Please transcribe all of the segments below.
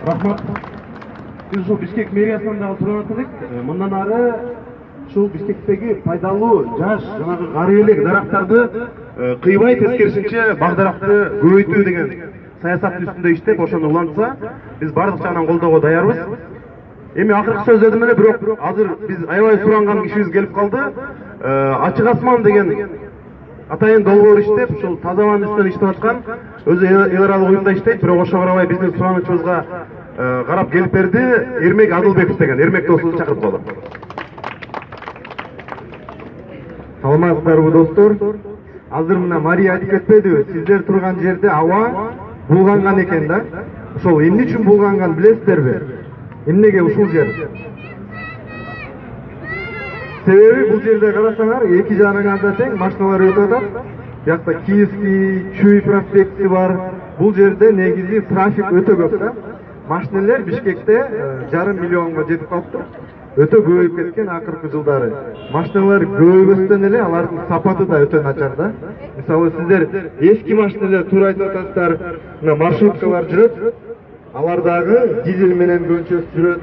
Рахмат. Biz şu Bishkek meriyasından turun attık. Bundan ары şu Bishkek'teki пайдалуу жаш жанагы карыйлык дарактарды кыйбай тескерисинче багдаракты көбөйтүү деген саясаттын үстүндө иштеп, ошону улантса, биз бардык жагынан колдоого даярбыз. Эми акыркы сөз дедим эле, бирок азыр биз аябай суранган кишибиз келип калды. Ачык асман деген атайын долбоор иштеп, ушул таза абанын үстүнөн иштеп аткан өзү эл аралык уюмда иштейт, бирок ошого карабай биздин суранычыбызга карап келип берди. Эрмек Адылбеков деген Эрмек досубузду чакырып калдык. Саламатсыздарбы достор? Азыр мына Мария айтып кетпедиби? Сиздер турган жерде аба булганган экен да. Ошол эмне үчүн булганган билесиздерби? Эмнеге ушул жер? Себеби бул жерде карасаңар, эки жагыңарда тең машиналар өтүп атат. Биякта Киевский, Чуй проспекти бар. Бул жерде негизи трафик өтө көп да. Машиналар Бишкекте 1,5 миллионго жетип калыптыр. Өтө көбөйүп кеткен акыркы жылдары. Машиналар көбөйгөндөн эле алардын сапаты да өтө начар да. Мисалы сиздер эски машиналар туура айтып атасыздар, мына маршруткалар жүрөт. Алардагы дизель менен көбүнчө жүрөт,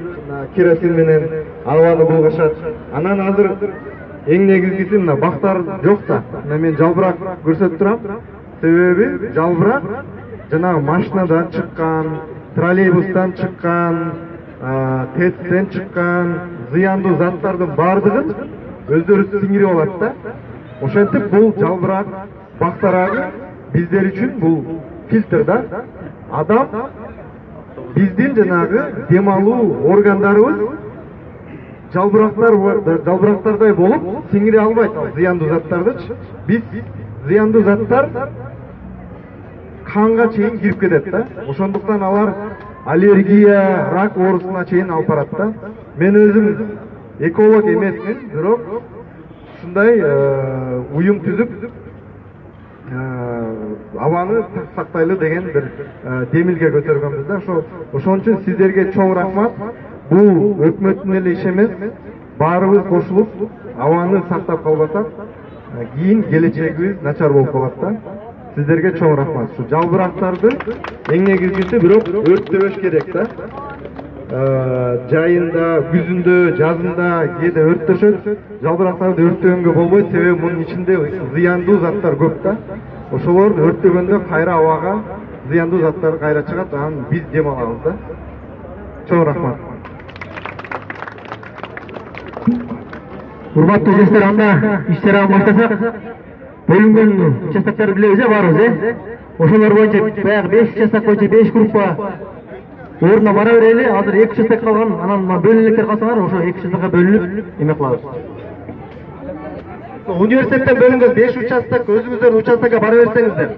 керосин менен абаны булгашат. Анан азыр эң негизгиси мына бактар жок да. Мына мен жалбырак көрсөтүп турам. Себеби жалбырак жанагы машинадан чыккан, троллейбустан чыккан, ТЭЦтен чыккан зыяндуу заттардын бардыгын өздөрү сиңирип алат да. Ошентип бул жалбырак бактарагы биздер үчүн бул фильтр да. Адам биздин жанагы дем алуу органдарыбыз жалбырактардай болуп сиңире албайт зыяндуу заттардычы. Биз зыяндуу заттар канга чейин кирип кетет да. Ошондуктан алар аллергия, рак оорусуна чейин алып барат да. Мен өзүм эколог эмесмин, бирок ушундай уюм түзүп абаны сактайлы деген бир демилге көтөргөнбүз да. Ошон үчүн сиздерге чоң рахмат. Бул өкмөттүн эле иши эмес, баарыбыз кошулуп абаны сактап калбасак, кийин келечегибиз начар болуп калат да. Сиздерге чоң рахмат. Şu жалбырактарды эң негизгиси бирок өрттөбөш керек да. Жайында, күзүндө, жазында кээде өрттөшөт. Жалбырактарды өрттөгөнгө болбойт, себеби мунун ичинде зыяндуу заттар көп да. Ошолорду өрттөгөндө кайра абага зыяндуу заттар кайра чыгат, анан биз дем алабыз да. Чоң рахмат. Урматтуу жаштар, анда иштерди баштасак, бөлүнгөн участоктарды билебиз баарыбыз, ошолор боюнча баягы 5 участок боюнча 5 группа ордуна бара берели. Азыр 2 участок калган, анан бөлүнүлүктөр калсаңар, ошо 2 участокко бөлүнүп эме кылабыз. Университеттен бөлүнгөн 5 участок өзүңүздөрдүн участокко бара берсеңиздер.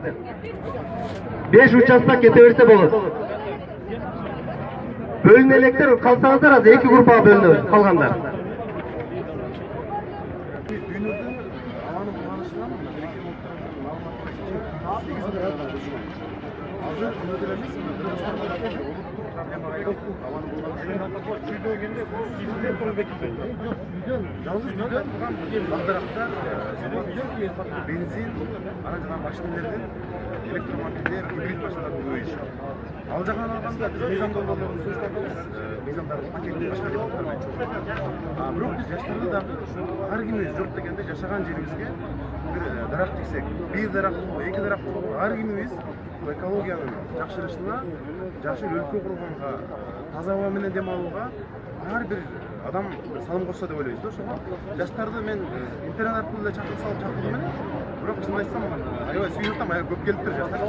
5 участок кете берсе болот. Бөлүнө электер калсаңыздар, азыр 2 группага бөлүнөбүз калгандар. Benzin, ana жана машиналердин электромобилдер, гибрид машиналардын көбөйүшү. Ал жагынан алганда биз мыйзам долбоорлорун сунуштадык, мыйзамдардын пакетин башка деп кармайчу. Бирок биз жаштарды дагы ар кимибиз жок дегенде жашаган жерибизге бир дарак тиксек, бир дарак болобу, 2 дарак болобу, ар кимибиз экологиянын жакшырышына, жашыл өлкө курганга, таза аба менен дем алууга ар бир адам салым кошсо деп ойлойбуз да. Ошого жаштарды мен интернет аркылуу эле чакырып салып чакырдым эле. Бирок чын айтсам, аябай сүйүнүп атам, аябай көп келиптир жаштар.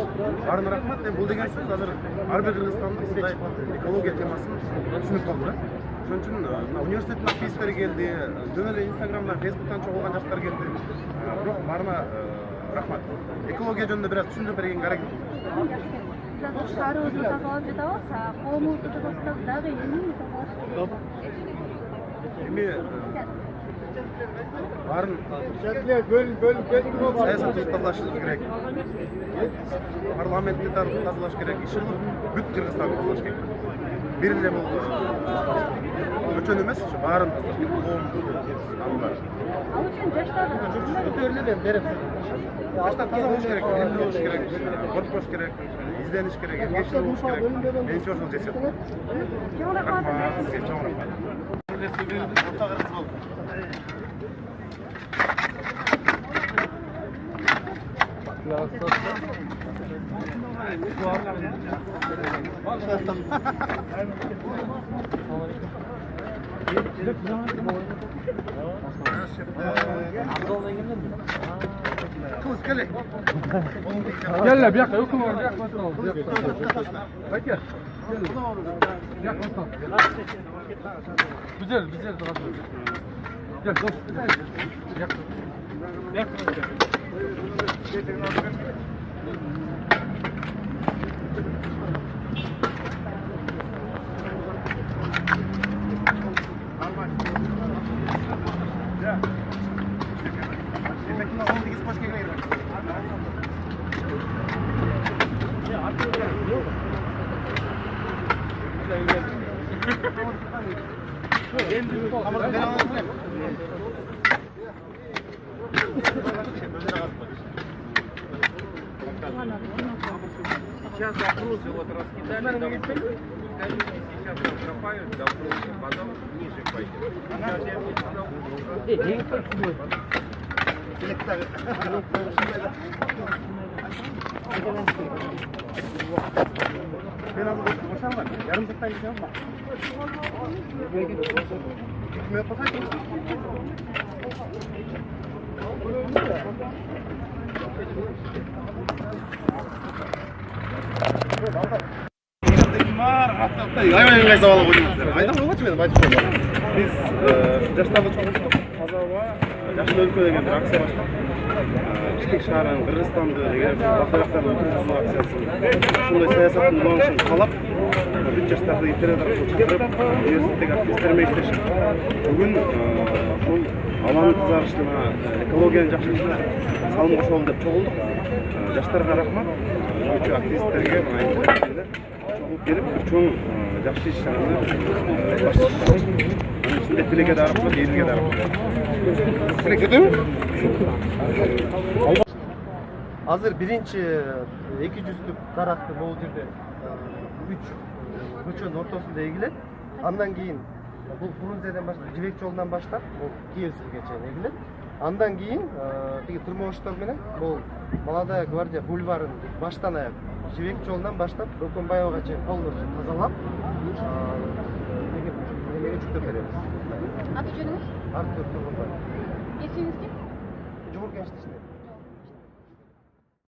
Баарына рахмат. Бул деген сөз азыр ар бир кыргызстандык мындай экология темасын түшүнүп калды да. Ошон үчүн университеттин активисттери келди, жөн эле Инстаграмдан, Фейсбуктан чогулган жаштар келди. Бирок баарына рахмат. Экология жөнүндө бир аз түшүндүрүп бергенге аракет кылдым. Шаарыбызды тазалап жатабыз, коомубузду тазалап дагы эмне тазалаш керек? Эми баарын саясатты тазалашыбыз керек. Парламентти тазалаш керек. Ишылып бүт Кыргызстанды тазалаш керек. Бир эле бул көчөнү эмес, баарын тазалаш керек. Коомду, адамдарды. Ал үчүн жаштар Жаштар таза болуш керек, эмне болуш керек, коркпош керек, издениш керек, эмгекчил болуш керек. Менимче ошол жетет. Чоң рахмат. Сизге чоң рахмат. Kılıç gel. Gel bir yakın yokum var. Bak gel. Yakın ol. Güzel duralım. Gel dost. Yakın. Сейчас загрузы вот раскидали, там сейчас закопают, загрузы, потом ниже пойдет. Сейчас я Biraz boşalma. Yarım saattan gideceğim bak. Gitmeye pasayım. Aynen zavallı koyuyorlar. Aynen koymadım ben açık olmadım. Biz жаштарды чогулттук. Тазаба жашыл өлкө деген бир акция баштап. Бишкек шаарынын Кыргызстанды деген бактырактарды өткөрүү акциясын. Ушундай саясаттын уланышын каалап, бүт жаштарды интернет аркылуу чакырып, университеттеги активисттермен иштешип, бүгүн ушул абанын тазарышына, экологиянын жакшырышына салым кошолу деп чогулдук. Жаштарга рахмат, өзгөчө активисттерге, интернеттегилер чогулуп келип, чоң жакшы иш чараны башташты. İçinde fileke de arap var, elge de arap var. Fileke değil mi? Hazır birinci 200'lük daraktı bu жерде 3 көчөнүн ортосунда эгилет. Андан кийин бул Фрунзеден баштап, Жибек жолунан баштап, бул Киевскийге чейин эгилет. Андан кийин тиги турмуштор менен бул Молодая гвардия бульварын баштан аяк Жибек жолунан баштап Өкөнбаевга чейин полностью тазалап, немеге жүктөп беребиз. Аты жөнүңүз? Артур Тургунбаев. Эсиңизде? Жогорку кеңеште иштейт.